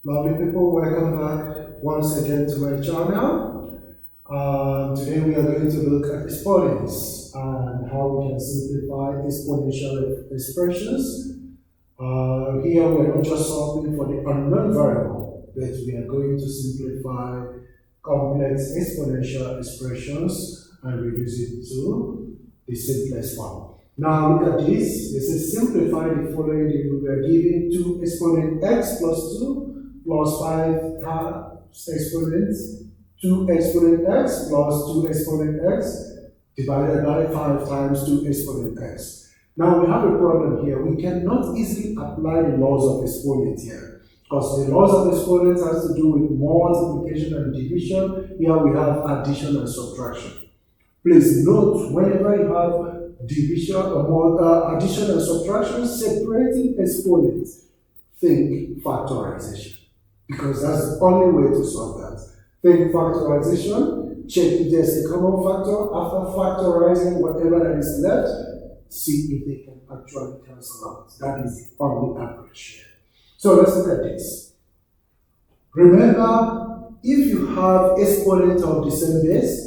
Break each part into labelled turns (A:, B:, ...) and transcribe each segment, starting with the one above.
A: Lovely people, welcome back once again to my channel. Today we are going to look at exponents and how we can simplify exponential expressions. Here we are not just solving for the unknown variable, but we are going to simplify complex exponential expressions and reduce it to the simplest form. Now look at this. This is simplify the following. We are given 2 exponent x plus 2 plus 5 times exponents 2 exponent x plus 2 exponent x divided by 5 times 2 exponent x. Now we have a problem here. We cannot easily apply the laws of exponents here because the laws of exponents has to do with multiplication and division. Here we have addition and subtraction. Please note, whenever you have division or addition and subtraction, separating exponents, think factorization, because that's the only way to solve that. Think factorization, check if there's a common factor. After factorizing whatever that is left, see if they can actually cancel out. That is the only approach here. So let's look at this. Remember, if you have exponent of the same base,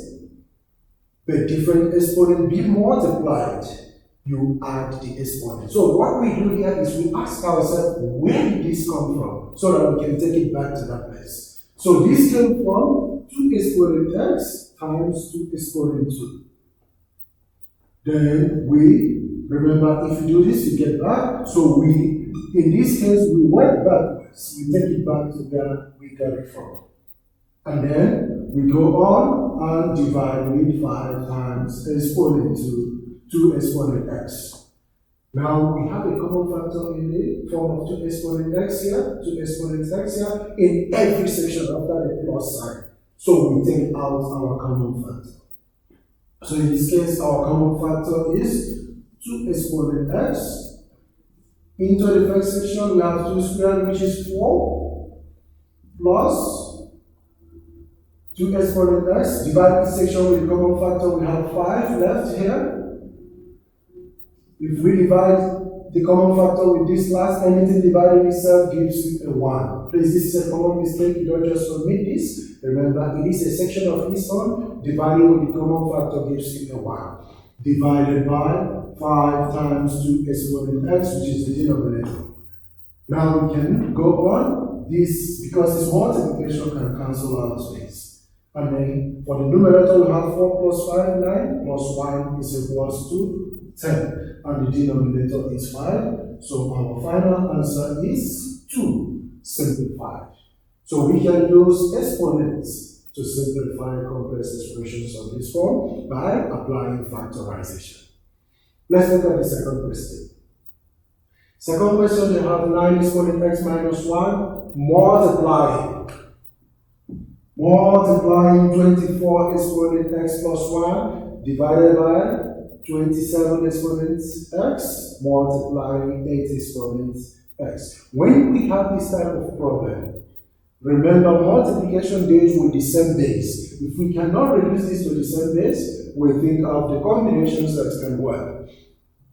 A: but different exponent be multiplied, you add the exponent. So what we do here is we ask ourselves, where did this come from? So that we can take it back to that place. So this came from 2 exponent x times 2 exponent 2. Then we, remember, if you do this, you get back. So we, in this case, we went backwards. We take it back to where we got it from. And then we go on and divide with 5 times exponent 2 exponent x. Now we have a common factor in the form of 2 exponent x here, 2 exponent x here, in every section after the plus sign. So we take out our common factor. So in this case, our common factor is 2 exponent x. Into the first section, we have 2 squared, which is 4, plus 2 exponent x. Divide this section with the common factor, we have 5 left here. If we divide the common factor with this last, anything dividing itself gives you a 1. Please, this is a common mistake. You don't just omit this. Remember, it is a section of its own. Dividing with the common factor gives you a 1. Divided by 5 times 2 exponent x, which is the denominator. Now we can go on. This, because this multiplication can cancel out this. And then for the numerator, we have 4 plus 5, 9, plus 1 is equals to 10. And the denominator is 5. So our final answer is 2 simplified. So we can use exponents to simplify complex expressions of this form by applying factorization. Let's look at the second question. Second question, you have 9 exponent x minus 1 multiplying 24 exponent x plus 1 divided by 27 exponent x multiplying 8 exponent x. When we have this type of problem, remember multiplication deals with the same base. If we cannot reduce this to the same base, we think of the combinations that can work.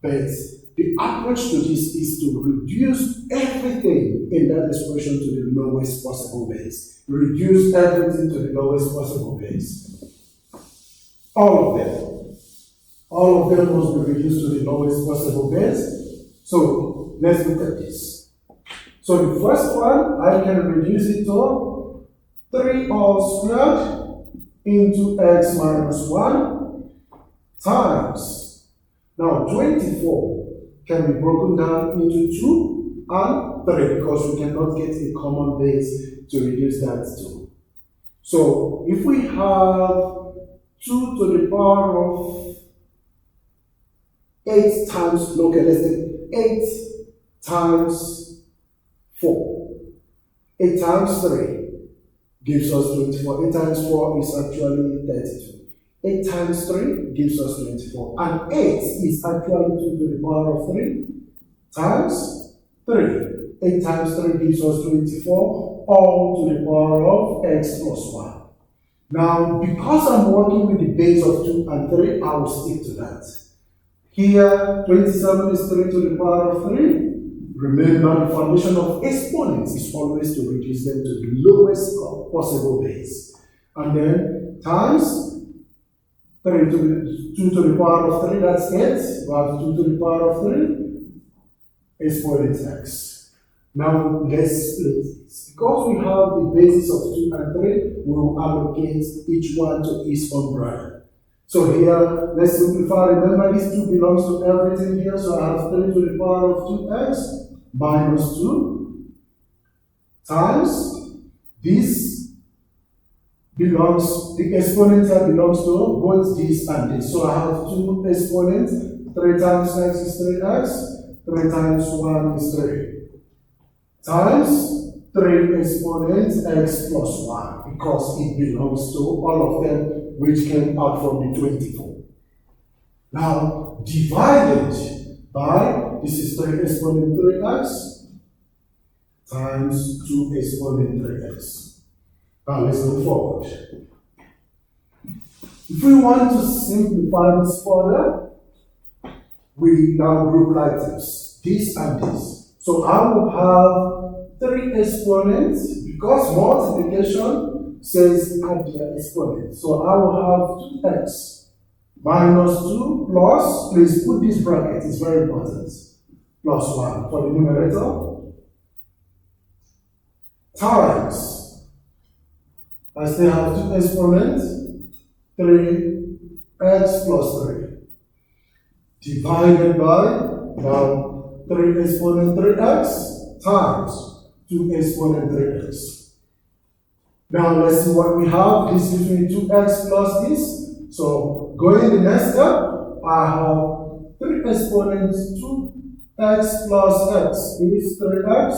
A: But the approach to this is to reduce everything in that expression to the lowest possible base. Reduce everything to the lowest possible base. All of them. All of them must be reduced to the lowest possible base. So let's look at this. So the first one, I can reduce it to 3 all squared into x minus 1 times. Now 24 can be broken down into 2 and 3 because we cannot get a common base to reduce that to. So if we have 2 to the power of 8 times, okay, let's say 8 times 4. 8 times 3 gives us 24. 8 times 4 is actually 32. 8 times 3 gives us 24. And 8 is actually 2 to the power of 3 times 3. 8 times 3 gives us 24, all to the power of x plus 1. Now, because I'm working with the base of 2 and 3, I will stick to that. Here, 27 is 3 to the power of 3. remember the foundation of exponents is always to reduce them to the lowest possible base. And then times 2 to the power of 3, that's 8. We have 2 to the power of 3, exponent x. Now let's split this. Because we have the basis of 2 and 3, we will allocate each one to its own brother. So here, let's simplify. Remember, this 2 belongs to everything here. So I have 3 to the power of 2x minus 2 times this belongs, the exponent here belongs to both this and this. So I have 2 exponents. 3 times x is 3x. 3 times 1 is 3. Times 3 exponents x plus 1, because it belongs to all of them, which came out from the 24. Now, divided by, this is 3 exponent 3x times 2 exponent 3x. Now, let's go forward. If we want to simplify this further, we now group like this and this. So I will have 3 exponents, because multiplication says add the exponent. So I will have 2x minus 2 plus, please put this bracket, it's very important, plus 1 for the numerator, times, I still have 2 exponents, 3x plus 3, divided by, now 3 exponent 3x times 2 exponent 3x. Now let's see what we have. This gives me 2x plus this. So going the next step, I have 3 exponents 2x plus x is 3x.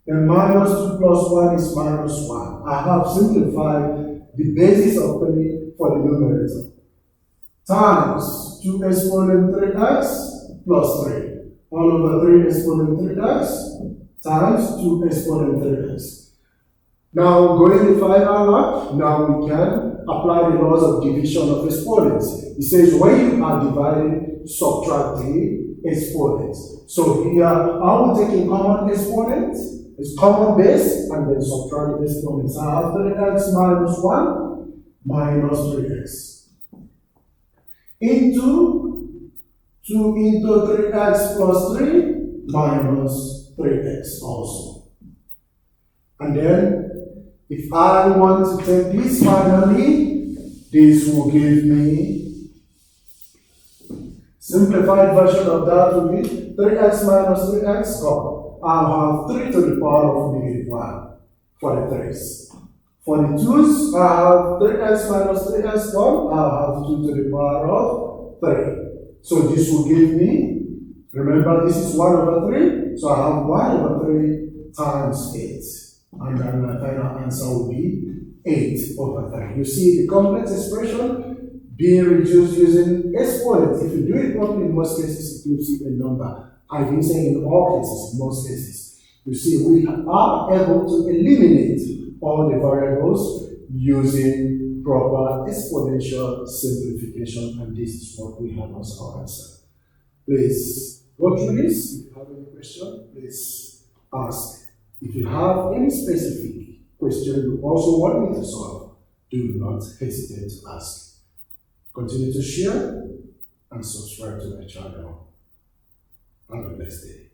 A: Then minus 2 plus 1 is minus 1. I have simplified the basis of 3 for the numerator. Times 2 exponent 3x plus 3. All over 3 exponent 3x times 2 exponent 3x. Now, going the final up, now we can apply the laws of division of exponents. It says when you are dividing, subtract the exponents. So here, I will take a common exponent, it's common base, and then subtract the exponents. I have 3x minus 1 minus 3x. Into 2 into 3x plus 3 minus 3x also. And then, if I want to take this finally, this will give me, simplified version of that will be 3x minus 3x gone. I'll have 3 to the power of negative 1 for the 3's. For the 2's, I have 3x minus 3x gone. I'll have 2 to the power of 3. So this will give me, remember this is 1 over 3, so I have 1 over 3 times 8. And then my final answer will be 8 over 3. You see the complex expression being reduced using exponents. If you do it properly, in most cases, it gives you a number. I didn't say in all cases, in most cases. You see, we are able to eliminate all the variables using proper exponential simplification, and this is what we have as our answer. Please go through this. If you have any question, please ask. If you have any specific question you also want me to solve, do not hesitate to ask. Continue to share and subscribe to my channel. Have a blessed day.